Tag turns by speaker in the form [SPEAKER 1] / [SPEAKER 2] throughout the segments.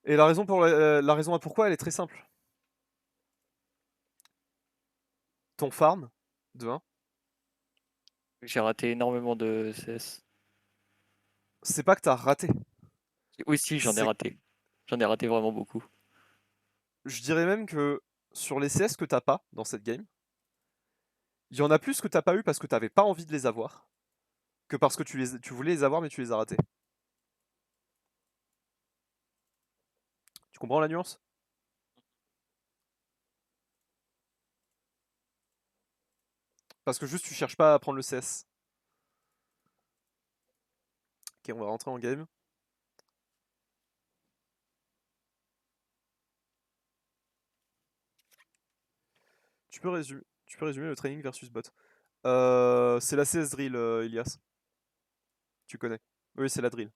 [SPEAKER 1] Et la raison la raison à pourquoi, elle est très simple. Ton farm, de 1,
[SPEAKER 2] J'ai raté énormément de CS.
[SPEAKER 1] c'est pas que t'as raté.
[SPEAKER 2] Oui, si, j'en ai
[SPEAKER 1] C'est,
[SPEAKER 2] raté. J'en ai raté vraiment beaucoup.
[SPEAKER 1] je dirais même que sur les CS que t'as pas dans cette game, il y en a plus que t'as pas eu parce que t'avais pas envie de les avoir, que parce que tu voulais les avoir mais tu les as ratés. Tu comprends la nuance? Parce que juste tu cherches pas à prendre le CS. Ok, on va rentrer en game. Tu peux résumer le training versus bot. C'est la CS drill, Ilias. Tu connais. Oui, c'est la drill.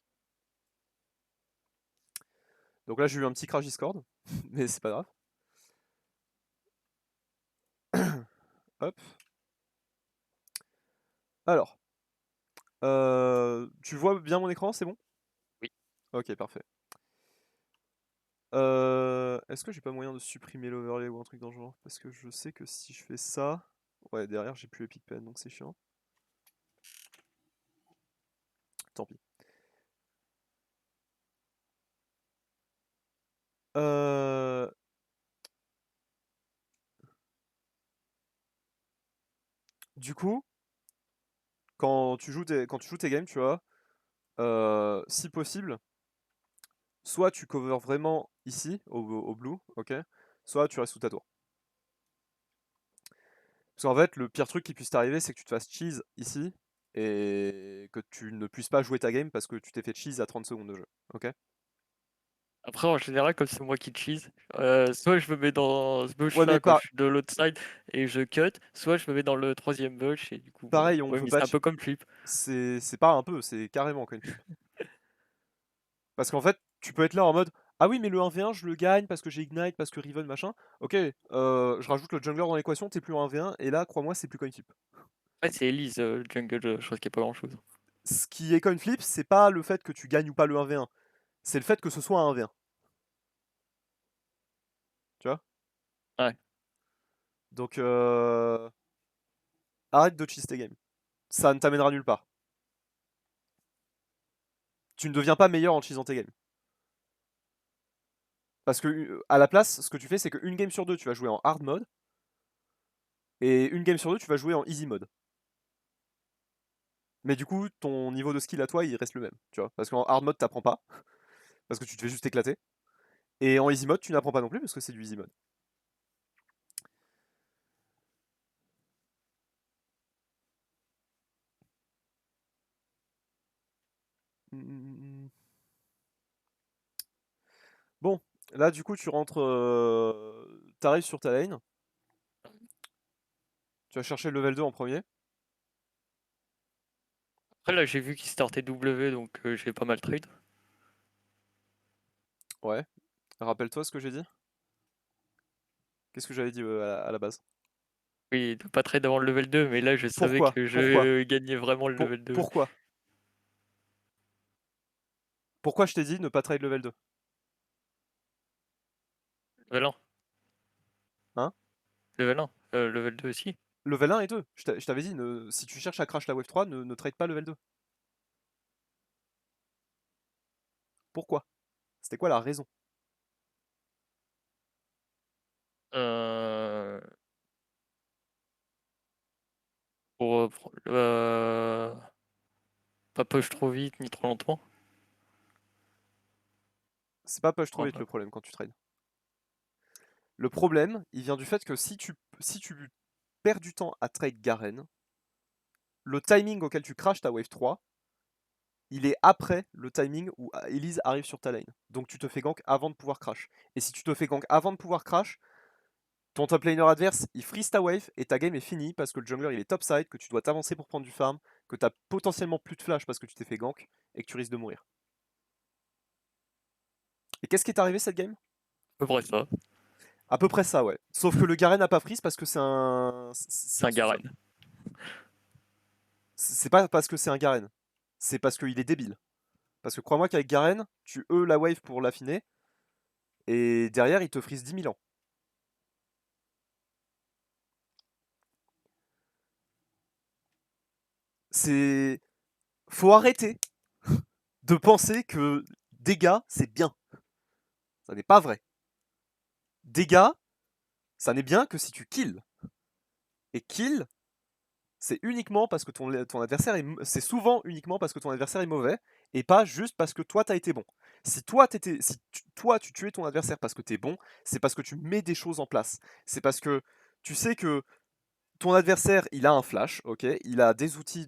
[SPEAKER 1] Donc là, j'ai eu un petit crash Discord, mais c'est pas grave. Hop. Alors, tu vois bien mon écran, c'est bon?
[SPEAKER 2] Oui.
[SPEAKER 1] Ok, parfait. Est-ce que j'ai pas moyen de supprimer l'overlay ou un truc dans le genre? Parce que je sais que si je fais ça... Ouais, derrière, j'ai plus Epic Pen, donc c'est chiant. Tant pis. Euh... Du coup, quand tu joues tes games, tu vois, si possible, soit tu covers vraiment ici, au blue, ok? Soit tu restes sous ta tour. Parce qu'en fait, le pire truc qui puisse t'arriver, c'est que tu te fasses cheese ici, et que tu ne puisses pas jouer ta game parce que tu t'es fait cheese à 30 secondes de jeu, ok?
[SPEAKER 2] Après, en général, comme c'est moi qui cheese, soit je me mets dans ce
[SPEAKER 1] Ouais, mais
[SPEAKER 2] bush-là quand je suis de l'autre side et je cut, soit je me mets dans le troisième bush et du coup, bon.
[SPEAKER 1] pareil, on
[SPEAKER 2] Ouais,
[SPEAKER 1] peut
[SPEAKER 2] mais
[SPEAKER 1] pas...
[SPEAKER 2] c'est un peu comme Flip.
[SPEAKER 1] C'est pas un peu, c'est carrément coin flip. Parce qu'en fait, tu peux être là en mode ah oui, mais le 1v1, je le gagne parce que j'ai Ignite, parce que Riven, machin. Ok, je rajoute le jungler dans l'équation, t'es plus en 1v1, et là, crois-moi, c'est plus coin flip.
[SPEAKER 2] Ouais, c'est Elise, le jungle, je crois qu'il n'y a pas grand-chose.
[SPEAKER 1] Ce qui est coin flip, c'est pas le fait que tu gagnes ou pas le 1v1, c'est le fait que ce soit un 1v1. Tu vois?
[SPEAKER 2] Ouais.
[SPEAKER 1] Donc, arrête de cheese tes games. Ça ne t'amènera nulle part. Tu ne deviens pas meilleur en cheesant tes games. Parce que, à la place, ce que tu fais, c'est qu'une game sur deux, tu vas jouer en hard mode, et une game sur deux, tu vas jouer en easy mode. Mais du coup, ton niveau de skill à toi, il reste le même, tu vois. Parce qu'en hard mode, t'apprends pas, parce que tu te fais juste éclater. Et en easy mode, tu n'apprends pas non plus, parce que c'est du easy mode. Bon, là, du coup, tu rentres... T'arrives sur ta lane. Tu vas chercher le level 2 en premier.
[SPEAKER 2] Après, là, j'ai vu qu'il startait W, donc j'ai pas mal trade.
[SPEAKER 1] Ouais. Rappelle-toi ce que j'ai dit. Qu'est-ce que j'avais dit à la base?
[SPEAKER 2] Oui, de pas trade avant le level 2, mais là, je savais
[SPEAKER 1] Pourquoi?
[SPEAKER 2] que
[SPEAKER 1] Pourquoi?
[SPEAKER 2] je gagnais vraiment le level 2.
[SPEAKER 1] Pourquoi? Pourquoi je t'ai dit ne pas trade level 2?
[SPEAKER 2] Level 1.
[SPEAKER 1] Hein?
[SPEAKER 2] Level 1. Level 2 aussi.
[SPEAKER 1] Level 1 et 2. Je t'avais dit, si tu cherches à crash la wave 3, ne trade pas level 2. Pourquoi? C'était quoi la raison?
[SPEAKER 2] Euh... Pour pas push trop vite ni trop lentement.
[SPEAKER 1] C'est pas push trop vite
[SPEAKER 2] Enfin,
[SPEAKER 1] le problème quand tu trades. Le problème, il vient du fait que si tu perds du temps à trade Garen, le timing auquel tu crashes ta wave 3, il est après le timing où Elise arrive sur ta lane. Donc tu te fais gank avant de pouvoir crash. Et si tu te fais gank avant de pouvoir crash, ton top laner adverse, il freeze ta wave et ta game est finie parce que le jungler il est topside, que tu dois t'avancer pour prendre du farm, que t'as potentiellement plus de flash parce que tu t'es fait gank et que tu risques de mourir. Et qu'est-ce qui est arrivé cette game?
[SPEAKER 2] à peu près ça.
[SPEAKER 1] À peu près ça, ouais. Sauf que le Garen n'a pas freeze parce que c'est
[SPEAKER 2] C'est
[SPEAKER 1] un
[SPEAKER 2] un
[SPEAKER 1] sous-homme.
[SPEAKER 2] Garen.
[SPEAKER 1] C'est pas parce que c'est un Garen, c'est parce qu'il est débile. Parce que crois-moi qu'avec Garen, tu la wave pour l'affiner, Et derrière, il te freeze 10 000 ans. C'est... Faut arrêter de penser que dégâts, c'est bien. Ça n'est pas vrai. Dégâts, ça n'est bien que si tu kills. Et kill, c'est uniquement parce que ton adversaire est... C'est souvent uniquement parce que ton adversaire est mauvais, et pas juste parce que toi, t'as été bon. Si toi, tu tuais ton adversaire parce que t'es bon, c'est parce que tu mets des choses en place. C'est parce que tu sais que ton adversaire, il a un flash, ok, il a des outils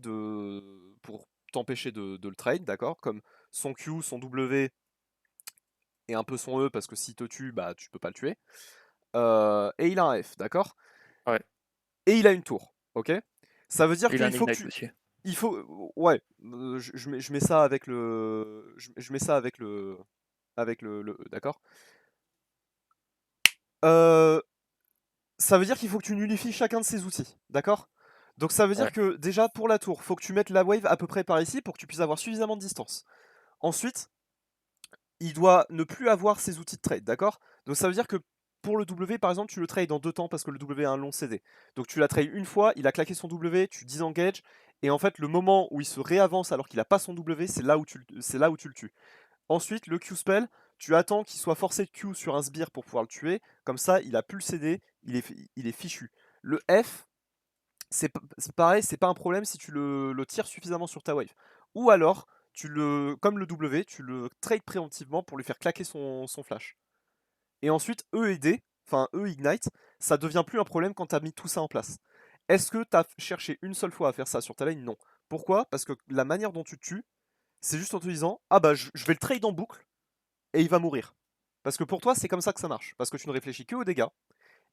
[SPEAKER 1] pour t'empêcher de le trade, d'accord, comme son Q, son W et un peu son E, parce que s'il te tue, bah tu peux pas le tuer. Et il a un F, d'accord.
[SPEAKER 2] Ouais.
[SPEAKER 1] Et il a une tour, ok. Ça veut dire
[SPEAKER 2] Il a
[SPEAKER 1] qu'il
[SPEAKER 2] un
[SPEAKER 1] faut que
[SPEAKER 2] ignite
[SPEAKER 1] tu...
[SPEAKER 2] aussi.
[SPEAKER 1] Il faut... Ouais, je mets ça avec le... Je mets ça avec le... Avec le E, d'accord. Euh, Ça veut dire qu'il faut que tu nullifies chacun de ces outils, d'accord. Donc ça veut dire
[SPEAKER 2] Ouais.
[SPEAKER 1] que déjà pour la tour, faut que tu mettes la wave à peu près par ici pour que tu puisses avoir suffisamment de distance. Ensuite, il doit ne plus avoir ses outils de trade, d'accord. Donc ça veut dire que pour le W par exemple, tu le trades en 2 temps parce que le W a un long CD. Donc tu l'as trade une fois, il a claqué son W, tu disengage, et en fait le moment où il se réavance alors qu'il a pas son W, c'est là où tu le tues. Ensuite, le Q-spell, tu attends qu'il soit forcé de Q sur un sbire pour pouvoir le tuer, comme ça il a plus le CD, il est fichu. Le F, c'est pareil, c'est pas un problème si tu le tires suffisamment sur ta wave. Ou alors, comme le W, tu le trades préemptivement pour lui faire claquer son flash. Et ensuite, E et D, enfin E Ignite, ça devient plus un problème quand t'as mis tout ça en place. Est-ce que t'as cherché une seule fois à faire ça sur ta lane? Non. Pourquoi? Parce que la manière dont tu te tues, c'est juste en te disant, ah bah je vais le trade en boucle, et il va mourir. Parce que pour toi, c'est comme ça que ça marche. Parce que tu ne réfléchis que aux dégâts,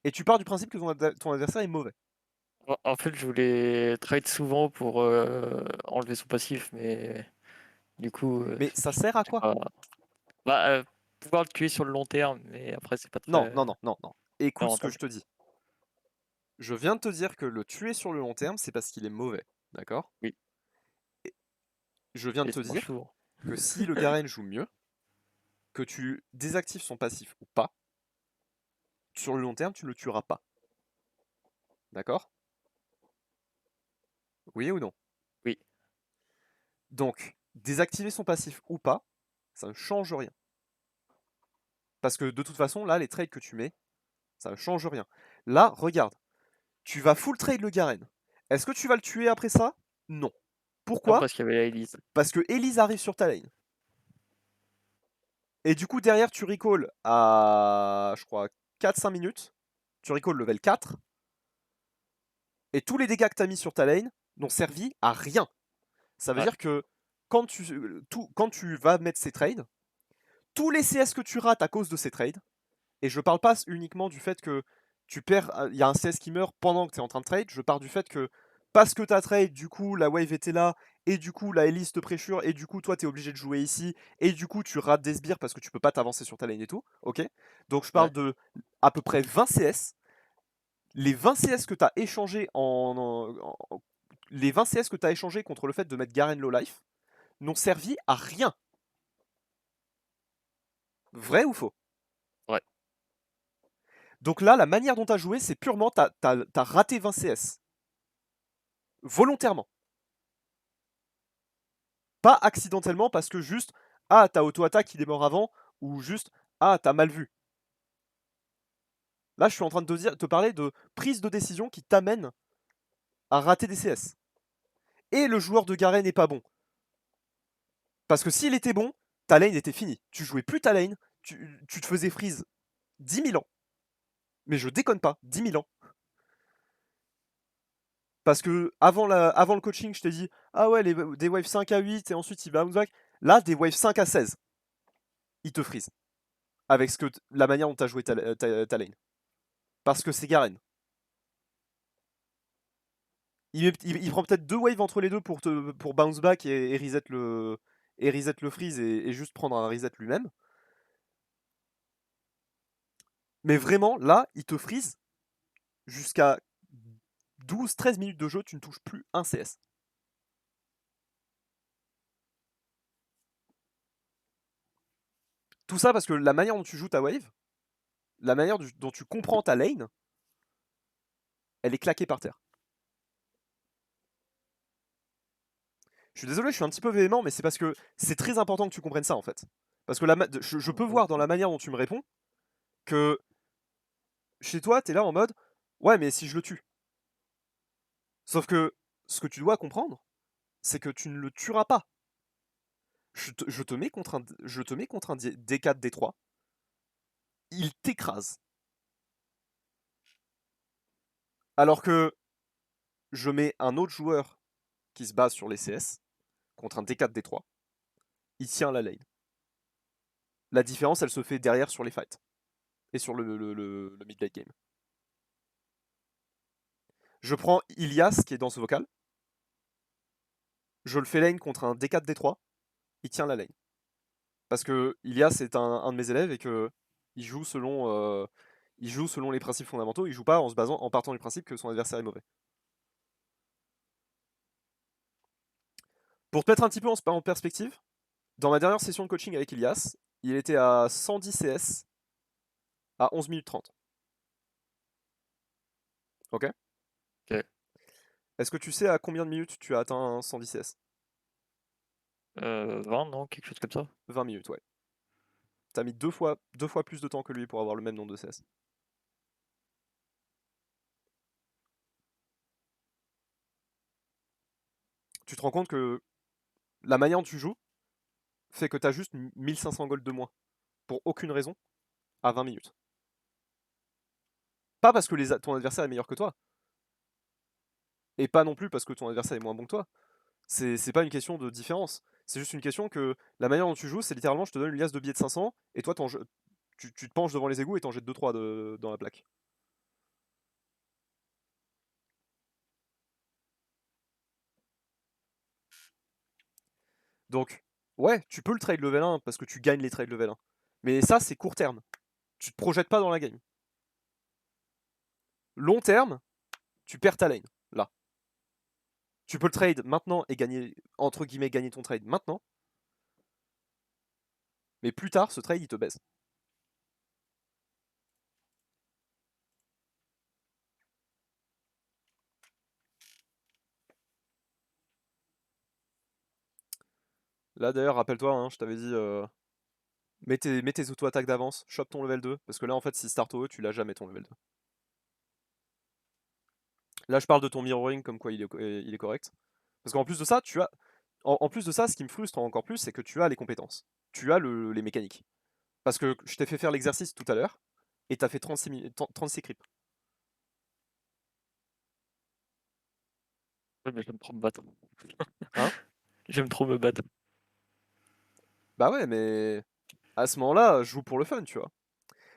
[SPEAKER 1] et tu pars du principe que ton adversaire est mauvais.
[SPEAKER 2] En fait, je voulais trade souvent pour enlever son passif, mais du coup,
[SPEAKER 1] Mais ça sert à
[SPEAKER 2] c'est
[SPEAKER 1] quoi?
[SPEAKER 2] pas. Bah, pouvoir le tuer sur le long terme, mais après, c'est pas
[SPEAKER 1] Non,
[SPEAKER 2] très.
[SPEAKER 1] non, non, non, non.
[SPEAKER 2] Très
[SPEAKER 1] Écoute ce que je
[SPEAKER 2] rentable.
[SPEAKER 1] te dis. Je viens de te dire que le tuer sur le long terme, c'est parce qu'il est mauvais. D'accord?
[SPEAKER 2] Oui,
[SPEAKER 1] Et je viens de
[SPEAKER 2] et
[SPEAKER 1] te
[SPEAKER 2] ça marche
[SPEAKER 1] dire
[SPEAKER 2] souvent.
[SPEAKER 1] que si le Garen joue mieux, que tu désactives son passif ou pas, sur le long terme, tu ne le tueras pas. D'accord? Oui ou non?
[SPEAKER 2] Oui,
[SPEAKER 1] Donc, désactiver son passif ou pas, ça ne change rien. Parce que de toute façon, là, les trades que tu mets, ça ne change rien. Là, regarde, tu vas full trade le Garen. Est-ce que tu vas le tuer après ça? Non.
[SPEAKER 2] non,
[SPEAKER 1] Pourquoi?
[SPEAKER 2] parce qu'il y avait la Elise.
[SPEAKER 1] Parce que Elise arrive sur ta lane. Et du coup, derrière, tu recall à, je crois, 4-5 minutes. Tu recall level 4. Et tous les dégâts que tu as mis sur ta lane n'ont servi à rien. Ça veut
[SPEAKER 2] Ouais,
[SPEAKER 1] dire que quand tu vas mettre ces trades, tous les CS que tu rates à cause de ces trades, et je parle pas uniquement du fait que tu perds, il y a un CS qui meurt pendant que tu es en train de trade, je pars du fait que parce que tu as trade, du coup la wave était là, et du coup la Elise te pressure, et du coup toi tu es obligé de jouer ici, et du coup tu rates des sbires parce que tu peux pas t'avancer sur ta lane et tout, ok. Donc je
[SPEAKER 2] ouais.
[SPEAKER 1] parle de à peu près 20 CS. Les 20 CS que tu as échangé les 20 CS que tu as échangé contre le fait de mettre Garen low life n'ont servi à rien. Vrai ou faux?
[SPEAKER 2] Ouais.
[SPEAKER 1] Donc là, la manière dont tu as joué, c'est purement t'as raté 20 CS. Volontairement. Pas accidentellement parce que juste, ah, t'as auto-attaque qui démarre avant, ou juste, ah, t'as mal vu. Là, je suis en train de te parler de prise de décision qui t'amène à rater des CS. Et le joueur de Garen n'est pas bon. Parce que s'il était bon, ta lane était finie. Tu jouais plus ta lane, tu te faisais freeze 10 000 ans. Mais je déconne pas, 10 000 ans. Parce que avant le coaching, je t'ai dit, ah ouais, des waves 5 à 8 et ensuite il bounce back. Là, des waves 5 à 16, il te freeze. Avec la manière dont tu as joué ta lane. Parce que c'est Garen. Il prend peut-être 2 waves entre les deux pour bounce back et reset le freeze et juste prendre un reset lui-même. Mais vraiment, là, il te freeze jusqu'à 12-13 minutes de jeu, tu ne touches plus un CS. Tout ça parce que la manière dont tu joues ta wave, la manière dont tu comprends ta lane, elle est claquée par terre. Je suis désolé, je suis un petit peu véhément, mais c'est parce que c'est très important que tu comprennes ça en fait. Parce que je peux voir dans la manière dont tu me réponds que chez toi, t'es là en mode ouais, mais si je le tue. Sauf que ce que tu dois comprendre, c'est que tu ne le tueras pas. Je te mets contre un D4, D3, il t'écrase. Alors que je mets un autre joueur qui se base sur les CS contre un D4, D3, il tient la lane. La différence, elle se fait derrière sur les fights et sur le mid-late game. Je prends Ilias qui est dans ce vocal, je le fais lane contre un D4, D3, il tient la lane. Parce que Ilias est un de mes élèves et que il joue selon les principes fondamentaux, il joue pas en partant du principe que son adversaire est mauvais. Pour te mettre un petit peu en perspective, dans ma dernière session de coaching avec Ilias, il était à 110 CS à 11 minutes 30. Ok.
[SPEAKER 2] Ok.
[SPEAKER 1] Est-ce que tu sais à combien de minutes tu as atteint 110 CS?
[SPEAKER 2] 20, non? Quelque chose comme ça?
[SPEAKER 1] 20 minutes, ouais. T'as mis deux fois plus de temps que lui pour avoir le même nombre de CS. Tu te rends compte que la manière dont tu joues fait que t'as juste 1500 gold de moins, pour aucune raison, à 20 minutes. Pas parce que ton adversaire est meilleur que toi, et pas non plus parce que ton adversaire est moins bon que toi. C'est pas une question de différence. C'est juste une question que la manière dont tu joues, c'est littéralement je te donne une liasse de billets de 500 et toi tu te penches devant les égouts et t'en jettes 2-3 dans la plaque. Donc, ouais, tu peux le trade level 1 parce que tu gagnes les trades level 1. Mais ça, c'est court terme. Tu te projettes pas dans la game. Long terme, tu perds ta lane. Là. Tu peux le trade maintenant et gagner, entre guillemets, gagner ton trade maintenant. Mais plus tard, ce trade, il te baise. Là, d'ailleurs, rappelle-toi, hein, je t'avais dit, mets tes auto-attaques d'avance, chope ton level 2, parce que là, en fait, si start au E, tu l'as jamais ton level 2. Là, je parle de ton mirroring comme quoi il est correct. Parce qu'en plus de ça, en plus de ça, ce qui me frustre encore plus, c'est que tu as les compétences. Tu as les mécaniques. Parce que je t'ai fait faire l'exercice tout à l'heure, et t'as fait 36 creeps.
[SPEAKER 2] Ouais, mais j'aime trop me battre.
[SPEAKER 1] Hein?
[SPEAKER 2] J'aime trop me battre.
[SPEAKER 1] Bah ouais, mais à ce moment-là, je joue pour le fun, tu vois.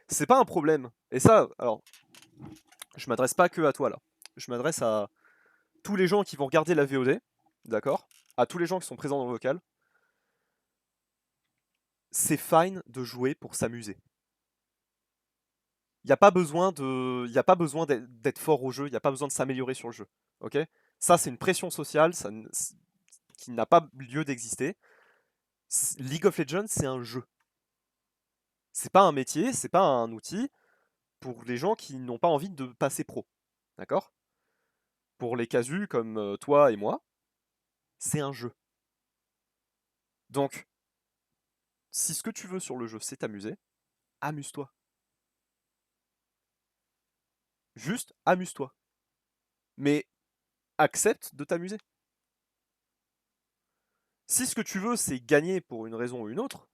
[SPEAKER 1] C'est pas un problème. Et ça, alors, je m'adresse pas que à toi là. Je m'adresse à tous les gens qui vont regarder la VOD, d'accord? À tous les gens qui sont présents dans le vocal. C'est fine de jouer pour s'amuser. Il n'y a pas besoin d'être fort au jeu, il n'y a pas besoin de s'améliorer sur le jeu. Ok? Ça, c'est une pression sociale qui n'a pas lieu d'exister. League of Legends, c'est un jeu. C'est pas un métier, c'est pas un outil pour les gens qui n'ont pas envie de passer pro. D'accord? Pour les casus comme toi et moi, c'est un jeu. Donc, si ce que tu veux sur le jeu, c'est t'amuser, amuse-toi. Juste amuse-toi. Mais accepte de t'amuser. Si ce que tu veux, c'est gagner pour une raison ou une autre,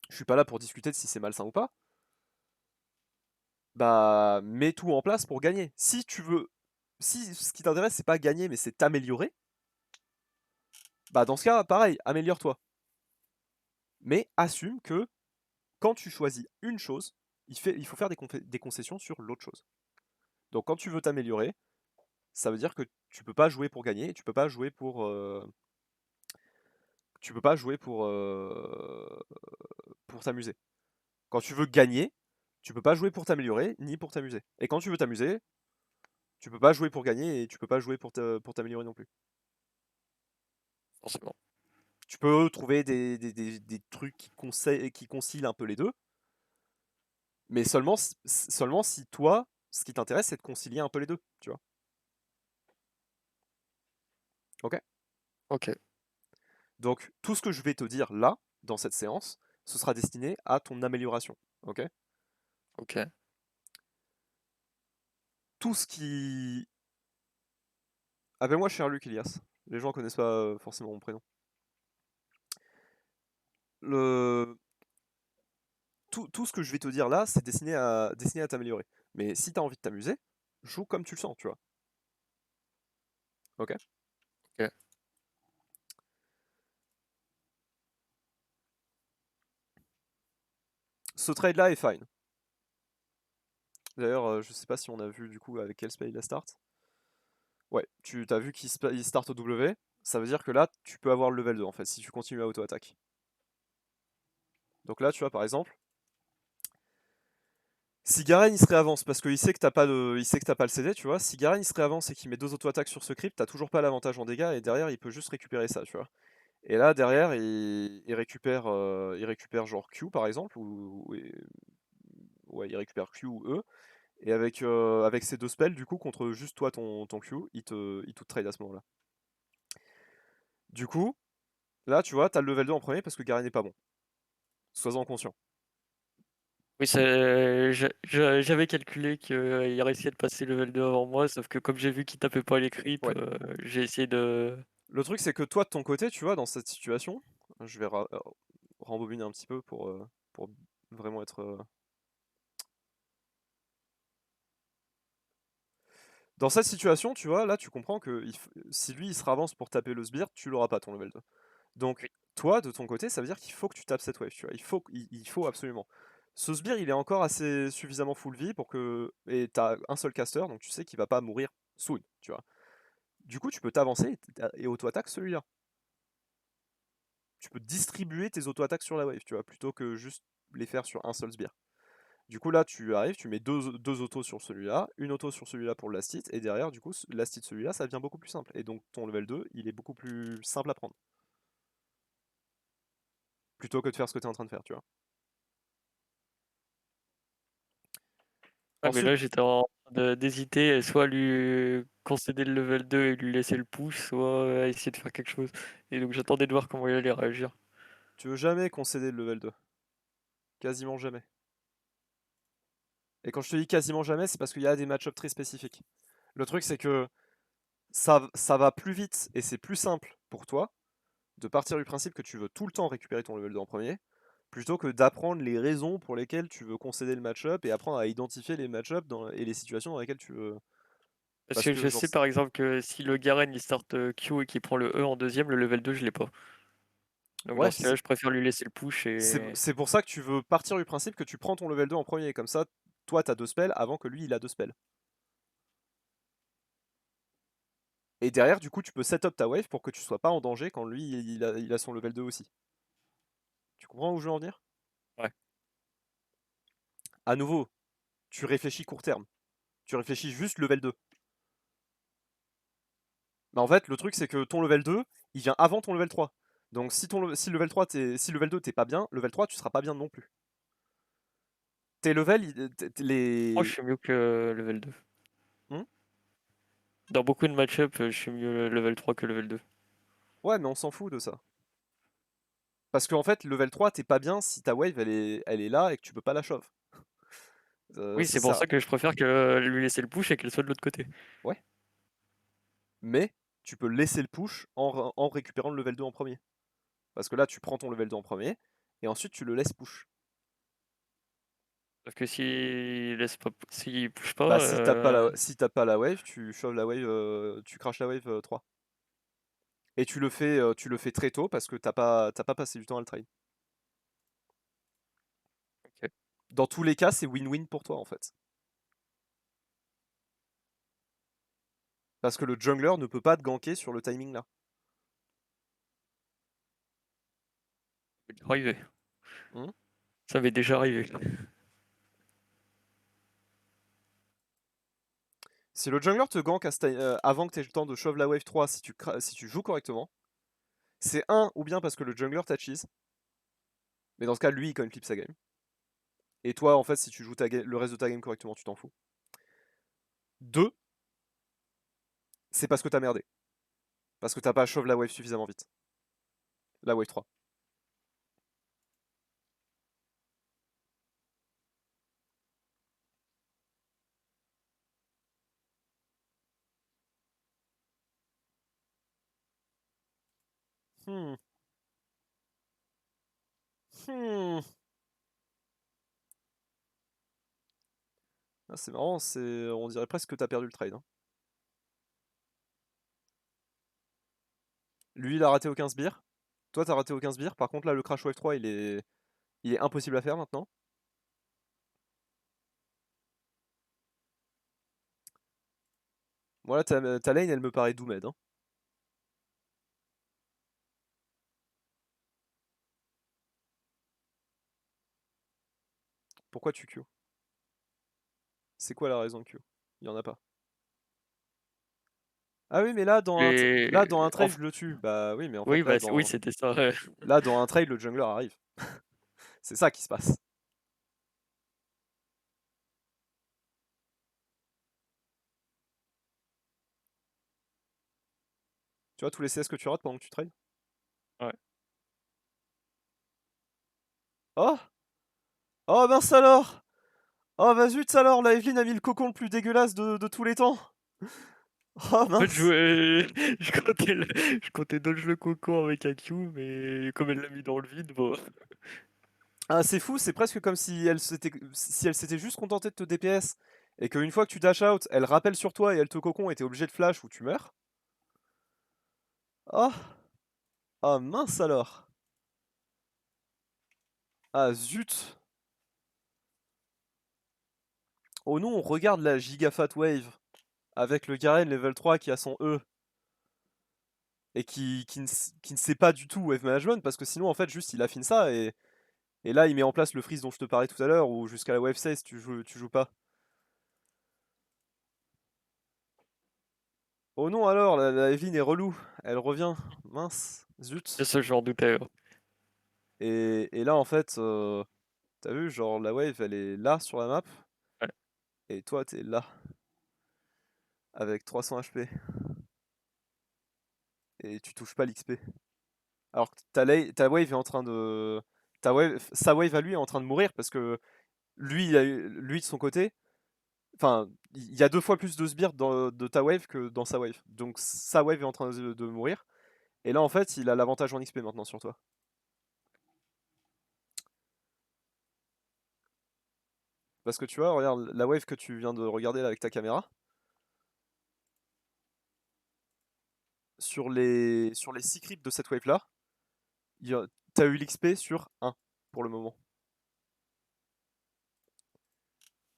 [SPEAKER 1] je suis pas là pour discuter de si c'est malsain ou pas, bah mets tout en place pour gagner. Si tu veux, si ce qui t'intéresse c'est pas gagner mais c'est t'améliorer, bah dans ce cas, pareil, améliore-toi. Mais assume que quand tu choisis une chose, il faut faire des concessions sur l'autre chose. Donc quand tu veux t'améliorer, ça veut dire que tu peux pas jouer pour gagner, tu peux pas jouer pour t'amuser. Quand tu veux gagner, tu peux pas jouer pour t'améliorer ni pour t'amuser. Et quand tu veux t'amuser, tu peux pas jouer pour gagner et tu peux pas jouer pour t'améliorer non plus.
[SPEAKER 2] Forcément.
[SPEAKER 1] Tu peux trouver des trucs qui concilient un peu les deux, mais seulement si toi, ce qui t'intéresse, c'est de concilier un peu les deux, tu vois. Ok?
[SPEAKER 2] Ok,
[SPEAKER 1] Donc, tout ce que je vais te dire là, dans cette séance, ce sera destiné à ton amélioration. Ok?
[SPEAKER 2] ok.
[SPEAKER 1] Tout ce qui... Appelle-moi Cher-Luc, Elias. Les gens connaissent pas forcément mon prénom. Le... tout ce que je vais te dire là, c'est destiné à t'améliorer. Mais si t'as envie de t'amuser, joue comme tu le sens, tu vois. Ok?
[SPEAKER 2] Ok.
[SPEAKER 1] Ce trade-là est fine. D'ailleurs, je sais pas si on a vu du coup avec quel spell il a start. Ouais, tu t'as vu il start au W. Ça veut dire que là, tu peux avoir le level 2 en fait, si tu continues à auto-attaque. Donc là, tu vois, par exemple, si Garen il se réavance parce qu'il sait que t'as pas il sait que t'as pas le CD, tu vois. Si Garen il se réavance et qu'il met 2 auto-attaques sur ce creep, t'as toujours pas l'avantage en dégâts et derrière il peut juste récupérer ça, tu vois. Et là derrière il récupère genre Q par exemple ouais il récupère Q ou E et avec ces 2 spells du coup contre juste toi ton Q il te trade à ce moment-là. Du coup là tu vois t'as le level 2 en premier parce que Garen n'est pas bon. Sois-en conscient.
[SPEAKER 2] Oui, j'avais calculé qu'il réussissait de passer level 2 avant moi, sauf que comme j'ai vu qu'il tapait pas les creeps,
[SPEAKER 1] Ouais.
[SPEAKER 2] j'ai essayé de...
[SPEAKER 1] Le truc c'est que toi de ton côté tu vois dans cette situation, je vais rembobiner un petit peu pour vraiment être dans cette situation, tu vois, là tu comprends que si lui il se ravance pour taper le sbire, tu l'auras pas ton level 2. Donc
[SPEAKER 2] Oui.
[SPEAKER 1] toi de ton côté, ça veut dire qu'il faut que tu tapes cette wave, tu vois. Il faut absolument. Ce sbire, il est encore assez suffisamment full vie pour que et t'as un seul caster, donc tu sais qu'il va pas mourir soon, tu vois. Du coup, tu peux t'avancer et auto-attaque celui-là. Tu peux distribuer tes auto-attaques sur la wave, tu vois, plutôt que juste les faire sur un seul sbire. Du coup, là, tu arrives, tu mets deux autos sur celui-là, une auto sur celui-là pour le last hit, et derrière, du coup, last hit celui-là, ça devient beaucoup plus simple. Et donc, ton level 2, il est beaucoup plus simple à prendre. Plutôt que de faire ce que tu es en train de faire, tu vois.
[SPEAKER 2] Ah, mais
[SPEAKER 1] Ensuite,
[SPEAKER 2] là, j'étais en train d'hésiter, soit lui concéder le level 2 et lui laisser le push, soit essayer de faire quelque chose. Et donc, j'attendais de voir comment il allait réagir.
[SPEAKER 1] tu veux jamais concéder le level 2. Quasiment jamais. Et quand je te dis quasiment jamais, c'est parce qu'il y a des match-ups très spécifiques. Le truc, c'est que ça va plus vite et c'est plus simple pour toi de partir du principe que tu veux tout le temps récupérer ton level 2 en premier, plutôt que d'apprendre les raisons pour lesquelles tu veux concéder le match-up et apprendre à identifier les match-ups et les situations dans lesquelles tu veux.
[SPEAKER 2] Parce
[SPEAKER 1] Parce
[SPEAKER 2] que
[SPEAKER 1] que,
[SPEAKER 2] je
[SPEAKER 1] genre,
[SPEAKER 2] sais par exemple que si le Garen il start Q et qu'il prend le E en deuxième, le level 2 je l'ai pas. Donc dans
[SPEAKER 1] ouais,
[SPEAKER 2] ce cas-là, je préfère lui laisser le push et...
[SPEAKER 1] c'est pour ça que tu veux partir du principe que tu prends ton level 2 en premier. Comme ça, toi, t'as 2 spells avant que lui, il a 2 spells. Et derrière, du coup, tu peux set up ta wave pour que tu sois pas en danger quand lui, il a son level 2 aussi. Tu comprends où je veux en venir?
[SPEAKER 2] Ouais.
[SPEAKER 1] À nouveau, tu réfléchis court terme. Tu réfléchis juste level 2. Mais en fait, le truc, c'est que ton level 2, il vient avant ton level 3. Donc si level 3 si level 2 t'es pas bien, level 3 tu seras pas bien non plus. Tes levels,
[SPEAKER 2] Oh, je
[SPEAKER 1] les...
[SPEAKER 2] suis mieux que level 2.
[SPEAKER 1] Hmm.
[SPEAKER 2] Dans beaucoup de match-up, je suis mieux level 3 que level 2.
[SPEAKER 1] Ouais, mais on s'en fout de ça. Parce qu'en fait, level 3, t'es pas bien si ta wave elle est là et que tu peux pas la shove.
[SPEAKER 2] Oui,
[SPEAKER 1] Ça
[SPEAKER 2] c'est pour
[SPEAKER 1] sert.
[SPEAKER 2] ça que je préfère que lui laisser le push et qu'elle soit de l'autre côté.
[SPEAKER 1] Ouais. Mais tu peux laisser le push en récupérant le level 2 en premier. Parce que là, tu prends ton level 2 en premier et ensuite tu le laisses push.
[SPEAKER 2] Parce que s'il push pas,
[SPEAKER 1] Bah, si t'as pas la wave, tu shoves la wave, tu crash la wave 3. Et tu le fais très tôt parce que t'as pas passé du temps à le trade.
[SPEAKER 2] ok.
[SPEAKER 1] Dans tous les cas, c'est win-win pour toi en fait. Parce que le jungler ne peut pas te ganker sur le timing là.
[SPEAKER 2] Ça m'est déjà arrivé.
[SPEAKER 1] Hmm.
[SPEAKER 2] Ça m'est déjà arrivé.
[SPEAKER 1] Si le jungler te gank avant que tu aies le temps de shove la wave 3 si tu joues correctement, C'est un, ou bien parce que le jungler t'a cheese. Mais dans ce cas, lui, il coin flip sa game. Et toi, en fait, si tu joues le reste de ta game correctement, tu t'en fous. 2, c'est parce que t'as merdé. Parce que t'as pas shove la wave suffisamment vite. La wave 3. Hmm. Hmm. Ah, c'est marrant, on dirait presque que t'as perdu le trade, hein. Lui, il a raté aucun sbire. Toi, t'as raté aucun sbire. Par contre, là, le crash wave 3, il est impossible à faire maintenant. Voilà, ta lane, elle me paraît doomed, hein. Pourquoi tu Q? C'est quoi la raison de Q? Il y en a pas. Ah oui, mais là, dans un trade, je le tue. Bah oui, mais en fait,
[SPEAKER 2] Oui, bah, oui, c'était ça.
[SPEAKER 1] là, dans un trade, le jungler arrive. C'est ça qui se passe. Tu vois tous les CS que tu rates pendant que tu trades?
[SPEAKER 2] Ouais.
[SPEAKER 1] Oh! Oh mince alors! Oh bah zut alors, la Evelyn a mis le cocon le plus dégueulasse de tous les temps! Oh
[SPEAKER 2] En fait,
[SPEAKER 1] mince!
[SPEAKER 2] je comptais dodge le cocon avec un Q, mais comme elle l'a mis dans le vide, bon.
[SPEAKER 1] Ah, c'est fou, c'est presque comme si elle s'était juste contentée de te DPS et qu'une fois que tu dash out, elle rappelle sur toi et elle te cocon et t'es obligé de flash ou tu meurs. Oh! Ah mince alors! Ah zut! Oh non, on regarde la giga fat wave avec le Garen level 3 qui a son E et qui ne sait pas du tout wave management parce que sinon en fait juste il affine ça et là il met en place le freeze dont je te parlais tout à l'heure ou jusqu'à la wave 16 tu joues pas. Oh non alors, la Evelyn est relou, elle revient, mince,
[SPEAKER 2] C'est
[SPEAKER 1] zut.
[SPEAKER 2] ce genre de terre.
[SPEAKER 1] Et là en fait, t'as vu, genre la wave elle est là sur la map
[SPEAKER 2] Ouais.
[SPEAKER 1] et toi t'es là avec 300 HP et tu touches pas l'XP. Alors que ta wave est en train de... Sa wave à lui est en train de mourir parce que lui, lui de son côté, enfin, il y a 2 fois plus de sbires de ta wave que dans sa wave. Donc sa wave est en train de mourir. Et là, en fait, il a l'avantage en XP maintenant sur toi. Parce que tu vois, regarde, la wave que tu viens de regarder là avec ta caméra, sur les 6 creeps de cette wave là, t'as eu l'XP sur 1 pour le moment.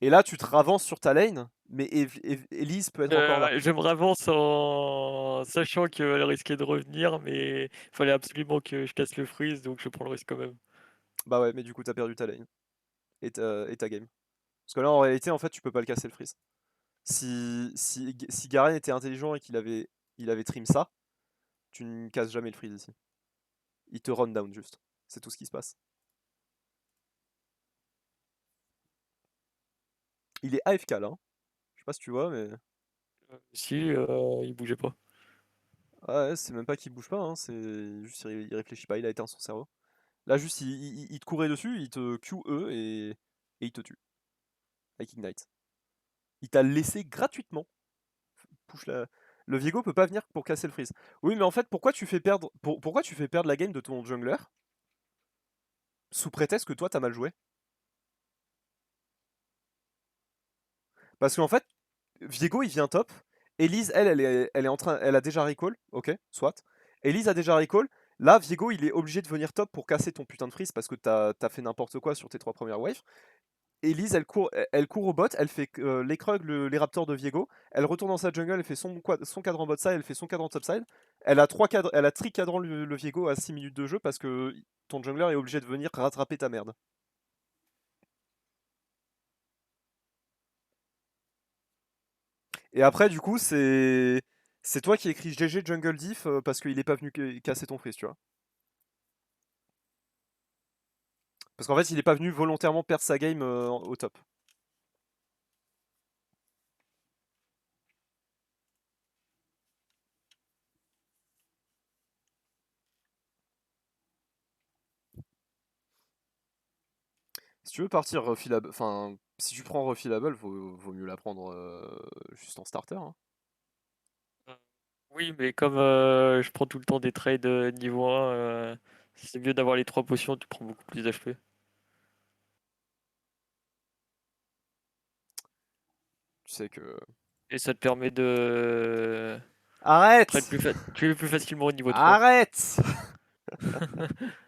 [SPEAKER 1] Et là, tu te ravances sur ta lane, mais Elise peut être encore là.
[SPEAKER 2] Je me ravance en sachant qu'elle risquait de revenir, mais il fallait absolument que je casse le freeze, donc je prends le risque quand même.
[SPEAKER 1] Bah ouais, mais du coup, t'as perdu ta lane et ta game. Parce que là, en réalité, en fait, tu peux pas le casser le freeze. Si Garen était intelligent et qu'il avait trim ça, tu ne casses jamais le freeze ici. Il te run down juste. C'est tout ce qui se passe. Il est AFK là, hein. Je sais pas si tu vois, mais.
[SPEAKER 2] Si, il bougeait pas.
[SPEAKER 1] Ah ouais, c'est même pas qu'il bouge pas, hein, c'est juste il réfléchit pas, il a éteint son cerveau. Là, juste il te courait dessus, il te QE et il te tue. Avec Ignite. Il t'a laissé gratuitement. Push la... Le Viego peut pas venir pour casser le freeze. Oui, mais en fait, pourquoi tu fais perdre la game de ton jungler sous prétexte que toi t'as mal joué? Parce qu'en fait, Viego il vient top. Elise, elle est en train. Elle a déjà recall. Ok, soit. Elise a déjà recall. Là, Viego il est obligé de venir top pour casser ton putain de freeze parce que t'as fait n'importe quoi sur tes 3 premières waves. Elise elle court au bot, elle fait les Krug, les Raptors de Viego. Elle retourne dans sa jungle, elle fait son cadran bot side, elle fait son cadran top side. Elle a tri-cadran le Viego à 6 minutes de jeu parce que ton jungler est obligé de venir rattraper ta merde. Et après, du coup, c'est C'est toi qui écris GG Jungle Diff parce qu'il est pas venu casser ton freeze, tu vois. Parce qu'en fait, il est pas venu volontairement perdre sa game au top. Si tu veux partir refillable, enfin, si tu prends refillable, vaut mieux la prendre juste en starter, hein.
[SPEAKER 2] Oui, mais comme je prends tout le temps des trades niveau 1, c'est mieux d'avoir les 3 potions, tu prends beaucoup plus d'HP.
[SPEAKER 1] Tu sais que...
[SPEAKER 2] Et ça te permet de trade
[SPEAKER 1] Arrête!
[SPEAKER 2] tuer plus facilement au niveau 3.
[SPEAKER 1] Arrête!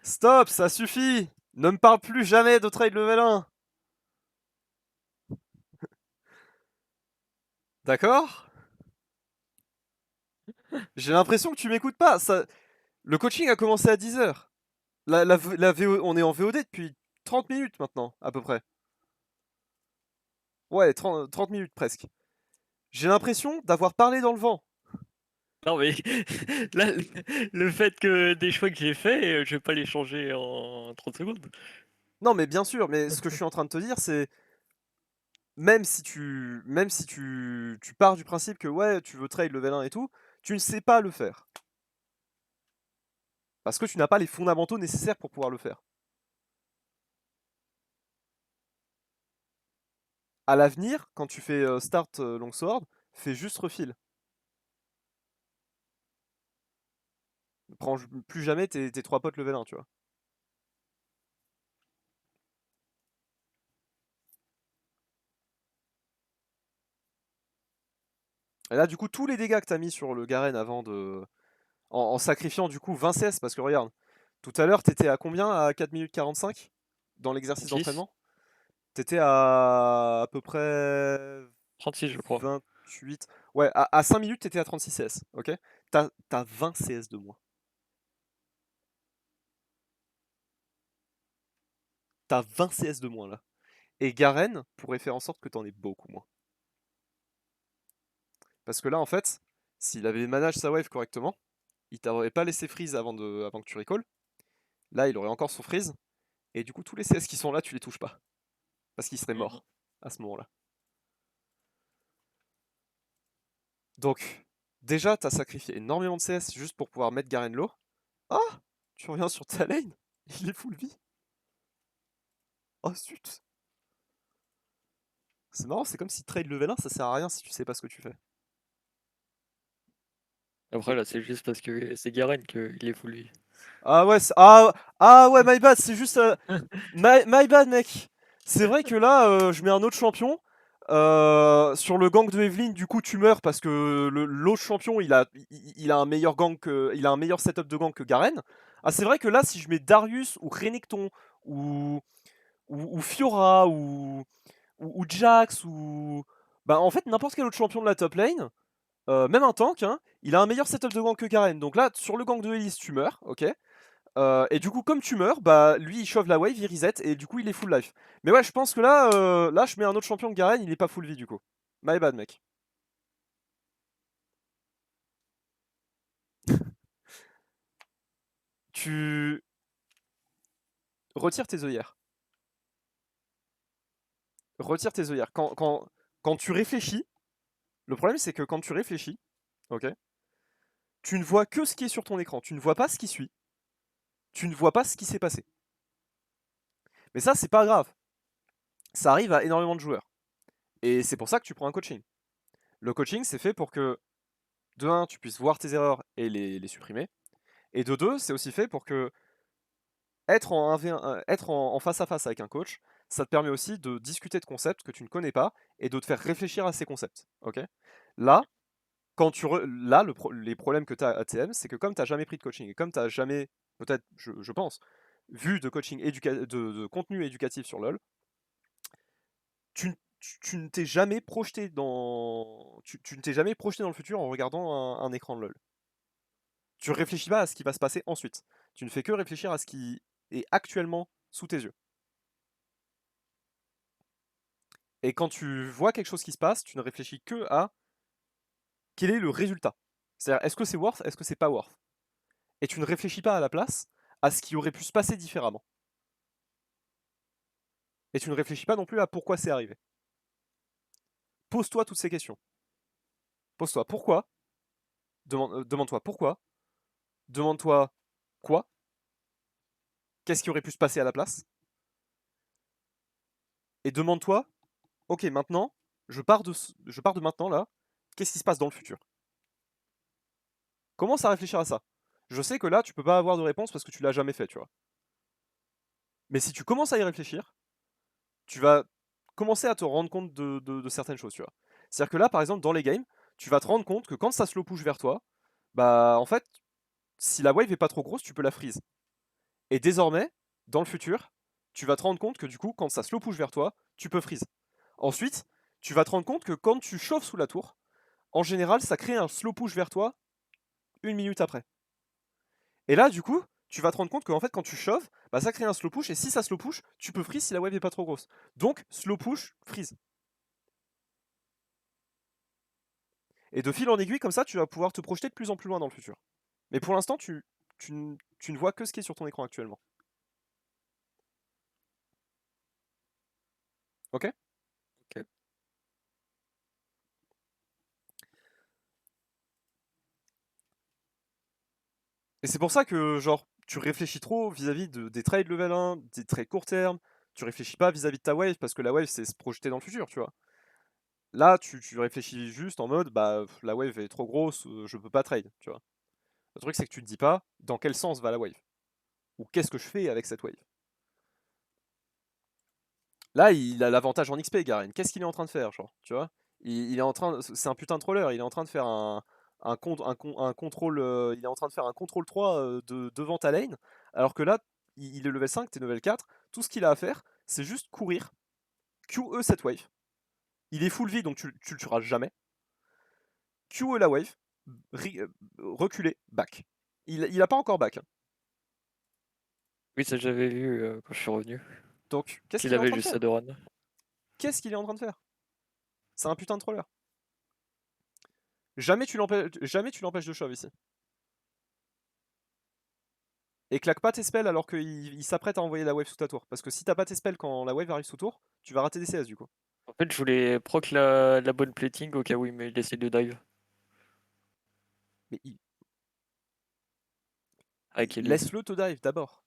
[SPEAKER 1] Stop, ça suffit! Ne me parle plus jamais de trade level 1! D'accord? J'ai l'impression que tu m'écoutes pas. Ça... Le coaching a commencé à 10h. On est en VOD depuis 30 minutes maintenant, à peu près. Ouais, 30 minutes presque. J'ai l'impression d'avoir parlé dans le vent.
[SPEAKER 2] Non mais là, le fait que des choix que j'ai faits, je vais pas les changer en 30 secondes.
[SPEAKER 1] Non, mais bien sûr, mais ce que je suis en train de te dire, c'est même si tu pars du principe que ouais, tu veux trade level 1 et tout, tu ne sais pas le faire. Parce que tu n'as pas les fondamentaux nécessaires pour pouvoir le faire. À l'avenir, quand tu fais start longsword, fais juste refill. Prends plus jamais tes 3 potes level 1, tu vois. Et là, du coup, tous les dégâts que t'as mis sur le Garen avant de... En sacrifiant du coup 20 CS, parce que regarde, tout à l'heure, t'étais à combien à 4 minutes 45 dans l'exercice
[SPEAKER 2] 36,
[SPEAKER 1] d'entraînement? T'étais à peu près
[SPEAKER 2] 36 je crois.
[SPEAKER 1] 28. Ouais, à 5 minutes, t'étais à 36 CS, ok? T'as 20 CS de moins. T'as 20 CS de moins là. Et Garen pourrait faire en sorte que t'en aies beaucoup moins. Parce que là, en fait, s'il avait managé sa wave correctement, il t'aurait pas laissé freeze avant que tu recalls. Là, il aurait encore son freeze. Et du coup, tous les CS qui sont là, tu les touches pas. Parce qu'il serait
[SPEAKER 2] Mhm.
[SPEAKER 1] mort à ce moment-là. Donc, déjà, t'as sacrifié énormément de CS juste pour pouvoir mettre Garen low. Ah! Tu reviens sur ta lane, il est full vie. Oh zut! C'est marrant, c'est comme si trade level 1, ça sert à rien si tu sais pas ce que tu fais.
[SPEAKER 2] Après là, c'est juste parce que c'est Garen qu'il est full vie.
[SPEAKER 1] Ah ouais, ah ouais, my bad, c'est juste... my bad, mec! C'est vrai que là, je mets un autre champion. Sur le gank de Evelyn, du coup, tu meurs parce que l'autre champion, il a un meilleur gank il a un meilleur setup de gank que Garen. Ah, c'est vrai que là, si je mets Darius ou Renekton ou, ou Fiora ou Jax ou... Bah, en fait, n'importe quel autre champion de la top lane, même un tank, hein, il a un meilleur setup de gank que Garen. Donc là, sur le gank de Elise, tu meurs, ok. Et du coup, comme tu meurs, bah lui il chauffe la wave, il reset et du coup il est full life. Mais ouais, je pense que là je mets un autre champion que Garen, il est pas full vie du coup. My bad, mec. Tu retires tes œillères. Retire tes œillères. Quand tu réfléchis, le problème c'est que quand tu réfléchis, ok, tu ne vois que ce qui est sur ton écran. Tu ne vois pas ce qui suit. Tu ne vois pas ce qui s'est passé. Mais ça, c'est pas grave. Ça arrive à énormément de joueurs. Et c'est pour ça que tu prends un coaching. Le coaching, c'est fait pour que, de 1, tu puisses voir tes erreurs et les supprimer. Et de 2, c'est aussi fait pour que être en 1v1, être en face à face avec un coach, ça te permet aussi de discuter de concepts que tu ne connais pas et de te faire réfléchir à ces concepts. Ok. Là, les problèmes que tu as à TM, c'est que comme tu n'as jamais pris de coaching et comme tu n'as jamais, peut-être, je pense, vu de coaching de contenu éducatif sur LoL, tu ne t'es jamais projeté tu ne t'es jamais projeté dans le futur en regardant un écran de LoL. Tu réfléchis pas à ce qui va se passer ensuite. Tu ne fais que réfléchir à ce qui est actuellement sous tes yeux. Et quand tu vois quelque chose qui se passe, tu ne réfléchis que à quel est le résultat. C'est-à-dire, est-ce que c'est worth, est-ce que c'est pas worth? Et tu ne réfléchis pas à la place à ce qui aurait pu se passer différemment. Et tu ne réfléchis pas non plus à pourquoi c'est arrivé. Pose-toi toutes ces questions. Pose-toi pourquoi, demande-toi pourquoi, demande-toi quoi, qu'est-ce qui aurait pu se passer à la place, et demande-toi, ok, maintenant, je pars de maintenant là, qu'est-ce qui se passe dans le futur? Commence à réfléchir à ça. Je sais que là, tu peux pas avoir de réponse parce que tu l'as jamais fait, tu vois. Mais si tu commences à y réfléchir, tu vas commencer à te rendre compte de certaines choses, tu vois. C'est-à-dire que là, par exemple, dans les games, tu vas te rendre compte que quand ça slow push vers toi, bah en fait, si la wave est pas trop grosse, tu peux la freeze. Et désormais, dans le futur, tu vas te rendre compte que du coup, quand ça slow push vers toi, tu peux freeze. Ensuite, tu vas te rendre compte que quand tu chauffes sous la tour, en général, ça crée un slow push vers toi 1 minute après. Et là, du coup, tu vas te rendre compte qu'en fait, quand tu chauffes, bah, ça crée un slow push, et si ça slow push, tu peux freeze si la wave est pas trop grosse. Donc, slow push, freeze. Et de fil en aiguille, comme ça, tu vas pouvoir te projeter de plus en plus loin dans le futur. Mais pour l'instant, tu ne vois que ce qui est sur ton écran actuellement. Ok?
[SPEAKER 2] Ok.
[SPEAKER 1] Et c'est pour ça que, genre, tu réfléchis trop vis-à-vis des trades level 1, des trades court terme. Tu réfléchis pas vis-à-vis de ta wave, parce que la wave, c'est se projeter dans le futur, tu vois. Là, tu réfléchis juste en mode, bah, la wave est trop grosse, je peux pas trade, tu vois. Le truc, c'est que tu te dis pas dans quel sens va la wave. Ou qu'est-ce que je fais avec cette wave. Là, il a l'avantage en XP, Garen. Qu'est-ce qu'il est en train de faire, genre, tu vois? Il est en train, c'est un putain de troller. Il est en train de faire un contrôle. Il est en train de faire un contrôle 3 devant ta lane. Alors que là, il est level 5, t'es level 4. Tout ce qu'il a à faire, c'est juste courir, QE cette wave. Il est full vie, donc tu le tueras jamais. QE la wave, reculer, back. Il a pas encore back, hein.
[SPEAKER 2] Oui, ça j'avais vu quand je suis revenu.
[SPEAKER 1] Donc, qu'est-ce
[SPEAKER 2] Qu'il
[SPEAKER 1] qu'il est en
[SPEAKER 2] avait
[SPEAKER 1] train de
[SPEAKER 2] juste
[SPEAKER 1] faire?
[SPEAKER 2] Shadowrun.
[SPEAKER 1] Qu'est-ce qu'il est en train de faire? C'est un putain de troller. Jamais tu l'empêches de shove ici. Et claque pas tes spells alors qu'il s'apprête à envoyer la wave sous ta tour. Parce que si t'as pas tes spells quand la wave arrive sous tour, tu vas rater des CS du coup.
[SPEAKER 2] En fait, je voulais proc la bonne plating au cas où il essaie de dive
[SPEAKER 1] Mais
[SPEAKER 2] avec Ellie.
[SPEAKER 1] laisse-le te dive d'abord.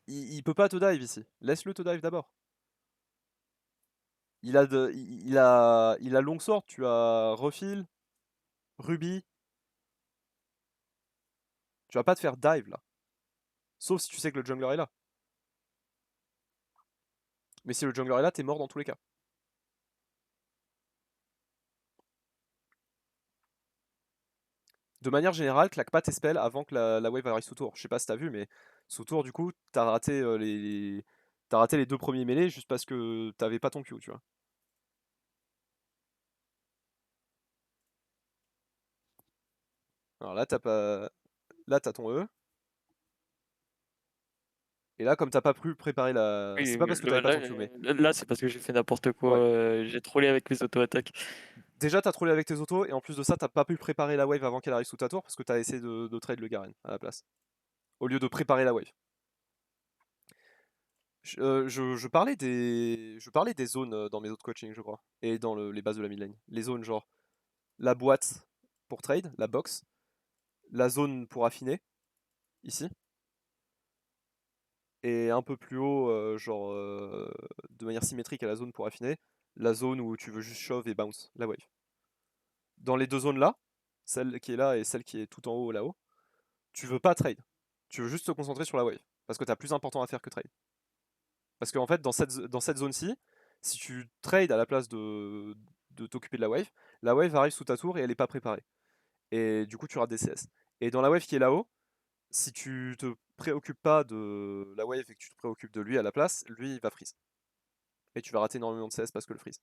[SPEAKER 1] Il peut pas te dive ici. Laisse-le te dive d'abord. Il a Longsword, tu as Refill, Ruby. Tu vas pas te faire dive là. Sauf si tu sais que le jungler est là. Mais si le jungler est là, t'es mort dans tous les cas. De manière générale, claque pas tes spells avant que la wave arrive sous tour. Je sais pas si t'as vu, mais sous tour, du coup, t'as raté les deux premiers mêlés juste parce que t'avais pas ton Q, tu vois. Alors là, t'as pas. Là, t'as ton E. Et là, comme t'as pas pu préparer la.
[SPEAKER 2] Oui,
[SPEAKER 1] C'est pas parce que t'avais pas ton Q, mais.
[SPEAKER 2] là, c'est parce que j'ai fait n'importe quoi.
[SPEAKER 1] Ouais.
[SPEAKER 2] J'ai trollé avec mes auto-attaques.
[SPEAKER 1] Déjà, t'as trollé avec tes autos, et en plus de ça, t'as pas pu préparer la wave avant qu'elle arrive sous ta tour parce que t'as essayé de trade le Garen à la place. Au lieu de préparer la wave. Je parlais des zones dans mes autres coachings, je crois. Et dans les bases de la mid lane. Les zones, genre la boîte pour trade, la box, la zone pour affiner, ici, et un peu plus haut, genre de manière symétrique à la zone pour affiner, la zone où tu veux juste shove et bounce la wave. Dans les deux zones là, celle qui est là et celle qui est tout en haut là-haut, tu veux pas trade. Tu veux juste te concentrer sur la wave. Parce que t'as plus important à faire que trade. Parce qu'en fait, dans cette zone-ci, si tu trades à la place de t'occuper de la wave arrive sous ta tour et elle est pas préparée. Et du coup, tu rates des CS. Et dans la wave qui est là-haut, si tu te préoccupes pas de la wave et que tu te préoccupes de lui à la place, lui il va freeze. Et tu vas rater énormément de CS parce que le freeze.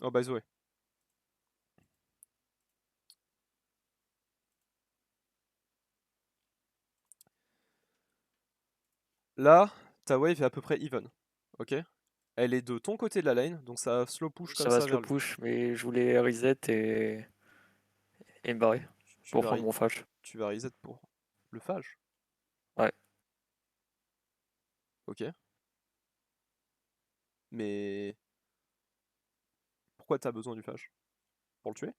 [SPEAKER 1] Oh by the way. là, ta wave est à peu près even. Ok? Elle est de ton côté de la lane, donc ça slow push comme
[SPEAKER 2] Ça va
[SPEAKER 1] ça
[SPEAKER 2] slow
[SPEAKER 1] vers lui.
[SPEAKER 2] push, mais je voulais reset et me barrer
[SPEAKER 1] Tu
[SPEAKER 2] pour
[SPEAKER 1] vas,
[SPEAKER 2] prendre mon flash.
[SPEAKER 1] tu vas reset pour le phage.
[SPEAKER 2] Ouais.
[SPEAKER 1] Ok? Mais pourquoi t'as besoin du phage? Pour le tuer?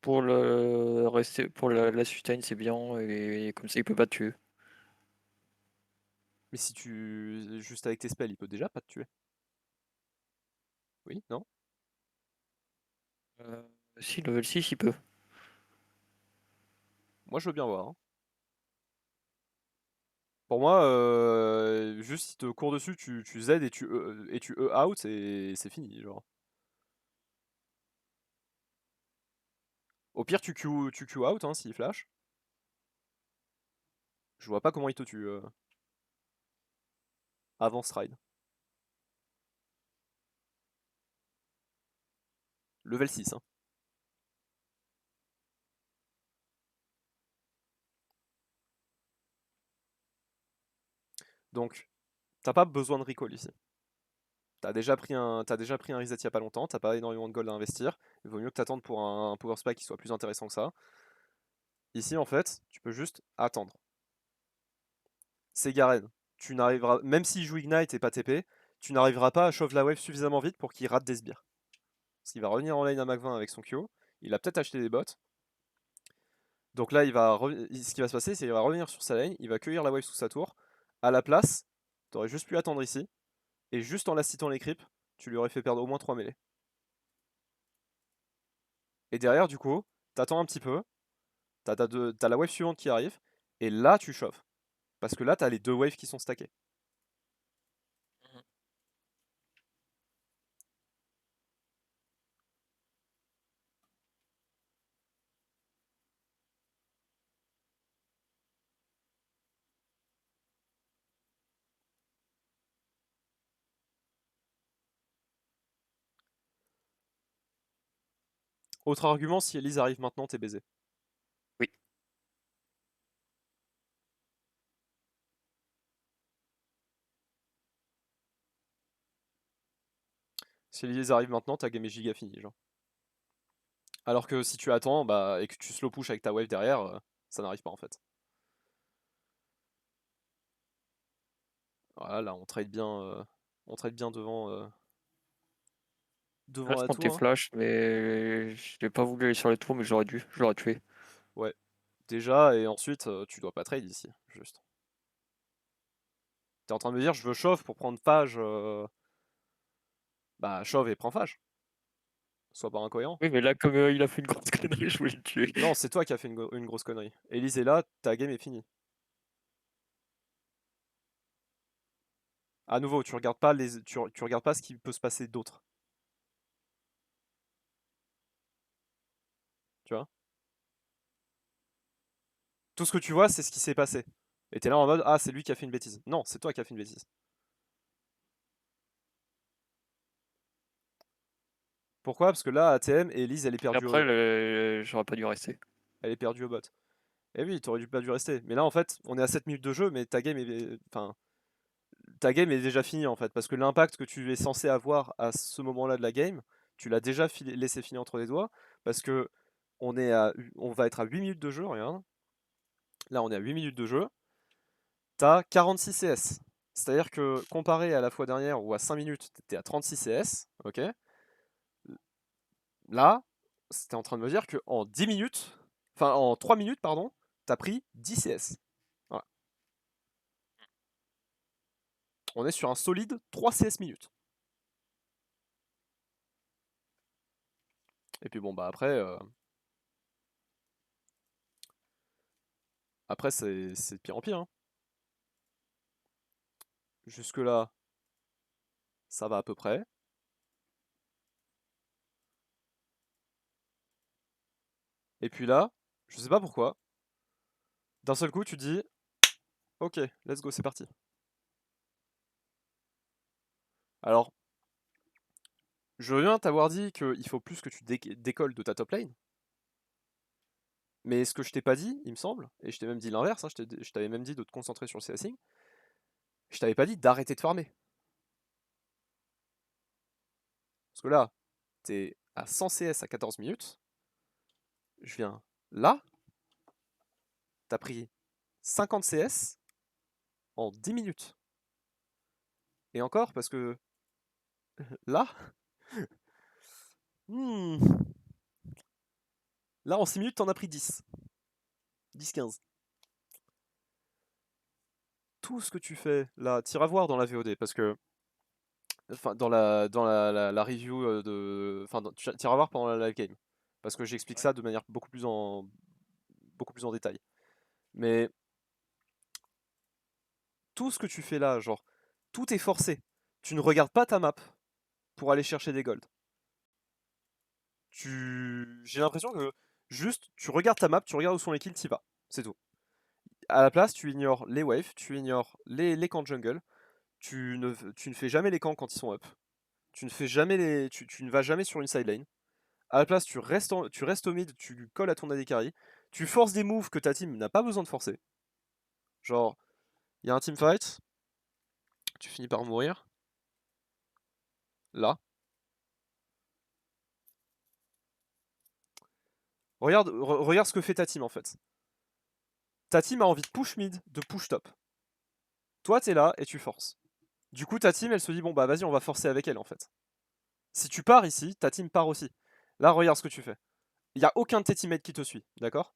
[SPEAKER 2] Pour le rester, pour la sustain, c'est bien, et comme ça, il peut pas te tuer.
[SPEAKER 1] Mais si tu... Juste avec tes spells, il peut déjà pas te tuer. Oui? Non?
[SPEAKER 2] Euh, Si, level 6, il peut.
[SPEAKER 1] Moi je veux bien voir, hein. Pour moi, juste il te court dessus, tu Z et tu E out et c'est fini, genre. Au pire, tu Q out hein, s'il flash. Je vois pas comment il te tue avant stride. Level 6, hein. Donc, t'as pas besoin de recall ici. T'as déjà pris un reset il y a pas longtemps, t'as pas énormément de gold à investir. Il vaut mieux que t'attendes pour un power spike qui soit plus intéressant que ça. Ici, en fait, tu peux juste attendre. C'est Garen. Tu n'arriveras, même s'il joue Ignite et pas TP, tu n'arriveras pas à shove la wave suffisamment vite pour qu'il rate des sbires. Parce qu'il va revenir en lane à Mac 20 avec son Q. Il a peut-être acheté des bots. Donc là, ce qui va se passer, c'est qu'il va revenir sur sa lane, il va cueillir la wave sous sa tour. À la place, t'aurais juste pu attendre ici. Et juste en la citant les creeps, tu lui aurais fait perdre au moins 3 mêlées. Et derrière, du coup, t'attends un petit peu. T'as la wave suivante qui arrive. Et là, tu choves. Parce que là, t'as les deux waves qui sont stackés. Autre argument, si Elise arrive maintenant, t'es baisé.
[SPEAKER 2] Oui.
[SPEAKER 1] Si Elise arrive maintenant, ta game est giga finie, genre. Alors que si tu attends, bah, et que tu slow push avec ta wave derrière, ça n'arrive pas en fait. Voilà, là, on trade bien
[SPEAKER 2] Là,
[SPEAKER 1] devant
[SPEAKER 2] je
[SPEAKER 1] la
[SPEAKER 2] comptais
[SPEAKER 1] tour, hein.
[SPEAKER 2] flash, mais j'ai pas voulu aller sur les tours, mais j'aurais dû. Je l'aurais tué.
[SPEAKER 1] Ouais, déjà, et ensuite, tu dois pas trade ici, juste. T'es en train de me dire, je veux shove pour prendre phage, bah, shove et prends phage. Sois pas incohérent.
[SPEAKER 2] Oui, mais là, comme il a fait une grosse connerie, je voulais le tuer.
[SPEAKER 1] Non, c'est toi qui as fait une grosse connerie. Elise est là, ta game est finie. À nouveau, tu regardes pas ce qui peut se passer d'autre. Tu vois? Tout ce que tu vois, c'est ce qui s'est passé. Et t'es là en mode, ah, c'est lui qui a fait une bêtise. Non, c'est toi qui as fait une bêtise. Pourquoi? Parce que là, ATM et Elise,
[SPEAKER 2] Et après, j'aurais pas dû rester.
[SPEAKER 1] elle est perdue au bot. Et oui, t'aurais pas dû rester. Mais là, en fait, on est à 7 minutes de jeu, mais enfin, ta game est déjà finie, en fait. Parce que l'impact que tu es censé avoir à ce moment-là de la game, tu l'as déjà laissé filer entre les doigts. Parce que on va être à 8 minutes de jeu, regarde. Là, on est à 8 minutes de jeu. T'as 46 CS. C'est-à-dire que comparé à la fois dernière où à 5 minutes, t'étais à 36 CS, ok? Là, c'était en train de me dire qu'en 10 minutes, enfin en 3 minutes, pardon, t'as pris 10 CS. Voilà. On est sur un solide 3 CS minutes. Et puis bon, bah après c'est de pire en pire, hein. Jusque-là, ça va à peu près. Et puis là, je sais pas pourquoi, d'un seul coup, tu dis, ok, let's go, c'est parti. Alors, je viens t'avoir dit qu'il faut plus que tu décolles de ta top lane. Mais ce que je t'ai pas dit, il me semble, et je t'ai même dit l'inverse, hein, je t'avais même dit de te concentrer sur le CSing, je t'avais pas dit d'arrêter de farmer. Parce que là, t'es à 100 CS à 14 minutes, je viens là, t'as pris 50 CS en 10 minutes. Et encore, parce que là, hmm, là en 6 minutes, t'en as pris 10. 10-15. Tout ce que tu fais là, t'iras voir dans la VOD, parce que enfin dans la review enfin tu iras voir pendant la live game parce que j'explique ça de manière beaucoup plus en détail. Mais tout ce que tu fais là, genre tout est forcé. Tu ne regardes pas ta map pour aller chercher des golds. J'ai l'impression que juste tu regardes ta map, tu regardes où sont les kills, t'y vas. C'est tout. À la place, tu ignores les waves, tu ignores les camps de jungle, tu ne fais jamais les camps quand ils sont up. Tu ne fais jamais tu ne vas jamais sur une side lane. À la place, tu restes au mid, tu colles à ton AD carry, tu forces des moves que ta team n'a pas besoin de forcer. Genre, il y a un teamfight, tu finis par mourir. Là. Regarde ce que fait ta team en fait. Ta team a envie de push mid, de push top. Toi, t'es là et tu forces. Du coup, ta team, elle se dit, bon bah vas-y, on va forcer avec elle en fait. Si tu pars ici, ta team part aussi. Là, regarde ce que tu fais. Il n'y a aucun de tes teammates qui te suit, d'accord?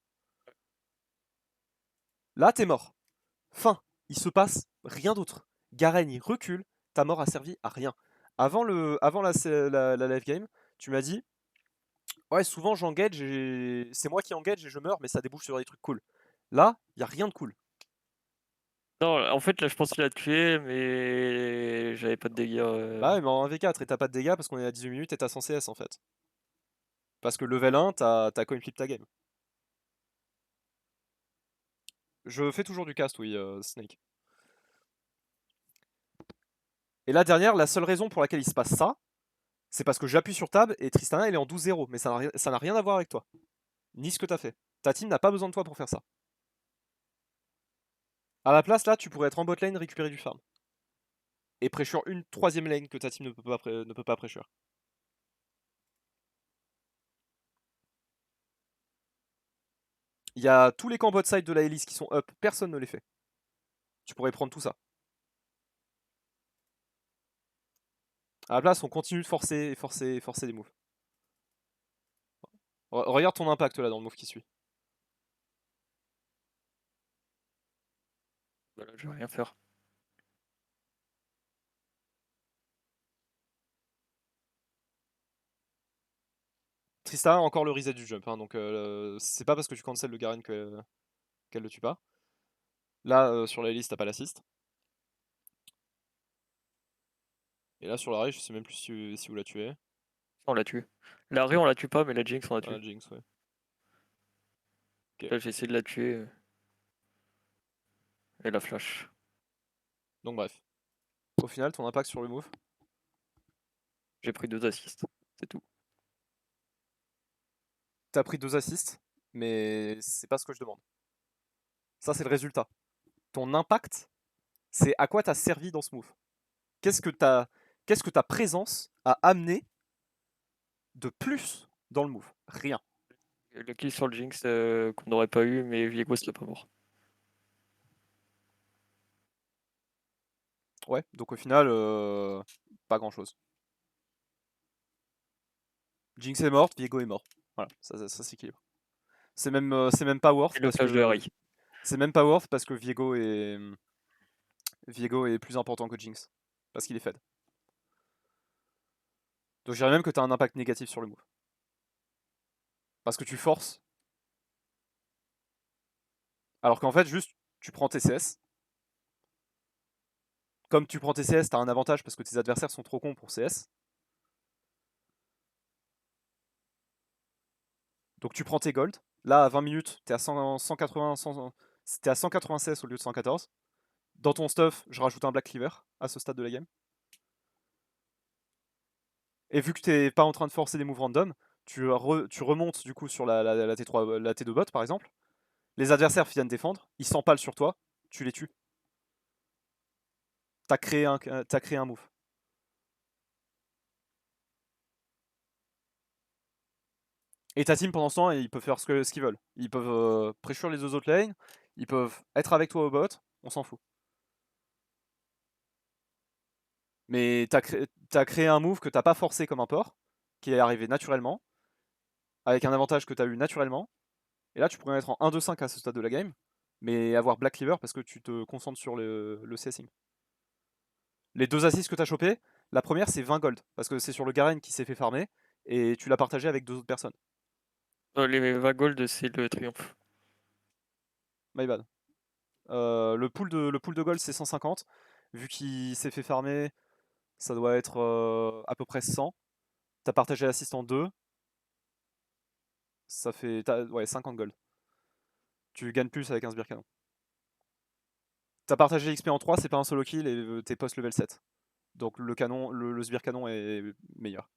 [SPEAKER 1] Là, t'es mort. Fin. Il se passe rien d'autre. Garen, il recule. Ta mort a servi à rien. Avant la live game, tu m'as dit, ouais, souvent j'engage et c'est moi qui engage et je meurs, mais ça débouche sur des trucs cool. Là, il y a rien de cool.
[SPEAKER 2] Non, en fait, là, je pense qu'il a tué, mais j'avais pas de dégâts.
[SPEAKER 1] Bah ouais, mais en 1v4 et t'as pas de dégâts parce qu'on est à 18 minutes et t'as 100 CS en fait. Parce que level 1, t'as coin flip ta game. Je fais toujours du cast, oui, Snake. Et là, dernière, la seule raison pour laquelle il se passe ça, c'est parce que j'appuie sur tab et Tristana elle est en 12-0, mais ça n'a rien à voir avec toi. Ni ce que t'as fait. Ta team n'a pas besoin de toi pour faire ça. À la place, là, tu pourrais être en bot lane, récupérer du farm. Et pressure une troisième lane que ta team ne peut pas pressure. Il y a tous les camps bot side de la Elise qui sont up, personne ne les fait. Tu pourrais prendre tout ça. À la place, on continue de forcer, forcer, forcer des moves. Regarde ton impact là dans le move qui suit.
[SPEAKER 2] Voilà, je vais rien faire.
[SPEAKER 1] Tristana a encore le reset du jump, hein, donc c'est pas parce que tu cancel le Garen qu'elle le tue pas. Là, sur la liste, t'as pas l'assist. Et là, sur la Rage, je sais même plus si vous la tuez.
[SPEAKER 2] On l'a tué. La Ré, on la tue pas, mais la Jinx, on la tue.
[SPEAKER 1] Ah, Jinx, ouais. Ok.
[SPEAKER 2] Là, j'ai essayé de la tuer. Et la flash.
[SPEAKER 1] Donc bref. Au final, ton impact sur le move.
[SPEAKER 2] J'ai pris 2 assists. C'est tout.
[SPEAKER 1] T'as pris 2 assists, mais c'est pas ce que je demande. Ça, c'est le résultat. Ton impact, c'est à quoi t'as servi dans ce move. Qu'est-ce que ta présence a amené de plus dans le move? Rien.
[SPEAKER 2] Le kill sur le Jinx qu'on n'aurait pas eu, mais Viego serait pas mort.
[SPEAKER 1] Ouais, donc au final, pas grand chose. Jinx est morte, Viego est mort. Voilà, ça s'équilibre. C'est même pas worth
[SPEAKER 2] Et le
[SPEAKER 1] parce
[SPEAKER 2] flash de
[SPEAKER 1] que
[SPEAKER 2] Harry.
[SPEAKER 1] Viego est plus important que Jinx. Parce qu'il est fed. Donc je dirais même que tu as un impact négatif sur le move. Parce que tu forces. Alors qu'en fait, juste, tu prends tes CS. Comme tu prends tes CS, tu as un avantage parce que tes adversaires sont trop cons pour CS. Donc tu prends tes gold. Là, à 20 minutes, t'es à 180, t'es à 180 CS au lieu de 114. Dans ton stuff, je rajoute un Black Cleaver à ce stade de la game. Et vu que t'es pas en train de forcer des moves random, tu remontes du coup sur la T3, la T2 bot par exemple. Les adversaires viennent défendre, ils s'empalent sur toi, tu les tues. T'as créé un move. Et ta team pendant ce temps, ils peuvent faire ce qu'ils veulent. Ils peuvent pressure les deux autres lanes, ils peuvent être avec toi au bot, on s'en fout. Mais t'as créé un move que t'as pas forcé comme un port, qui est arrivé naturellement, avec un avantage que t'as eu naturellement. Et là, tu pourrais être en 1-2-5 à ce stade de la game, mais avoir Black Cleaver parce que tu te concentres sur le CSing. Les deux assists que t'as chopé, la première c'est 20 gold, parce que c'est sur le Garen qui s'est fait farmer, et tu l'as partagé avec deux autres personnes.
[SPEAKER 2] Les 20 gold, c'est le triomphe.
[SPEAKER 1] My bad. Le pool de gold c'est 150, vu qu'il s'est fait farmer, ça doit être à peu près 100. T'as partagé l'assist en deux, ça fait ouais, 50 gold. Tu gagnes plus avec un sbire canon. T'as partagé l'XP en 3, c'est pas un solo kill et t'es post level 7. Donc le canon, le sbire canon est meilleur.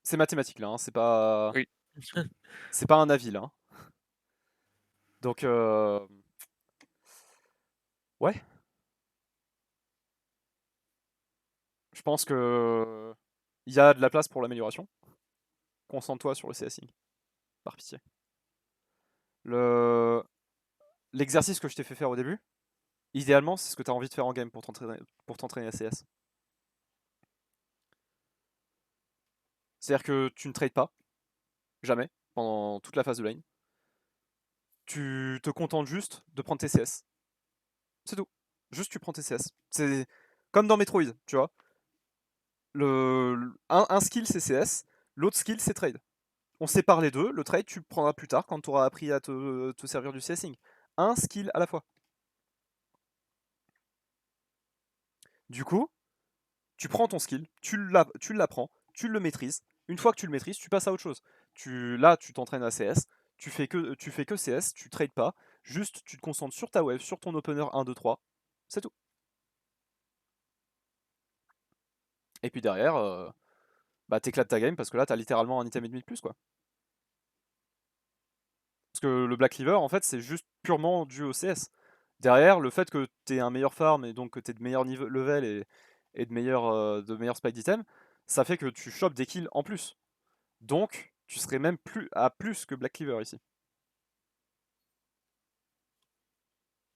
[SPEAKER 1] C'est mathématique là, hein, c'est pas
[SPEAKER 2] Oui.
[SPEAKER 1] un avis là, hein. Donc ouais, je pense que il y a de la place pour l'amélioration. Concentre-toi sur le CSing, par pitié. L'exercice que je t'ai fait faire au début, idéalement, c'est ce que tu as envie de faire en game pour t'entraîner à CS. C'est-à-dire que tu ne trades pas, jamais, pendant toute la phase de lane. Tu te contentes juste de prendre tes CS. C'est tout. Juste tu prends tes CS. C'est comme dans Metroid, tu vois. Un skill c'est CS, l'autre skill c'est trade. On sépare les deux, le trade tu le prendras plus tard quand tu auras appris à te servir du CSing. Un skill à la fois. Du coup, tu prends ton skill, tu l'apprends, tu le maîtrises. Une fois que tu le maîtrises, tu passes à autre chose. Là, tu t'entraînes à CS, tu fais que CS, tu trades pas, juste tu te concentres sur ta wave, sur ton opener 1, 2, 3. C'est tout. Et puis derrière, bah t'éclates ta game parce que là t'as littéralement un item et demi de plus quoi. Parce que le Black Cleaver en fait c'est juste purement dû au CS. Derrière, le fait que t'aies un meilleur farm et donc que t'aies de meilleurs level et de meilleurs spike d'items, ça fait que tu chopes des kills en plus. Donc tu serais même plus que Black Cleaver ici.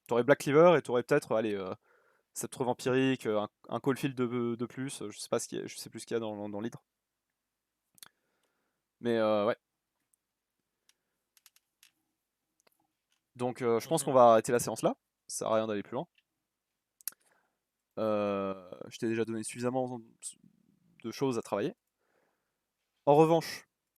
[SPEAKER 1] T'aurais Black Cleaver et t'aurais peut-être, allez, cette treux vampirique, un Caulfield de plus, je sais pas je sais plus ce qu'il y a dans l'hydre. Mais ouais. Donc je pense qu'on va arrêter la séance là. Ça sert à rien d'aller plus loin. Je t'ai déjà donné suffisamment de choses à travailler. En revanche,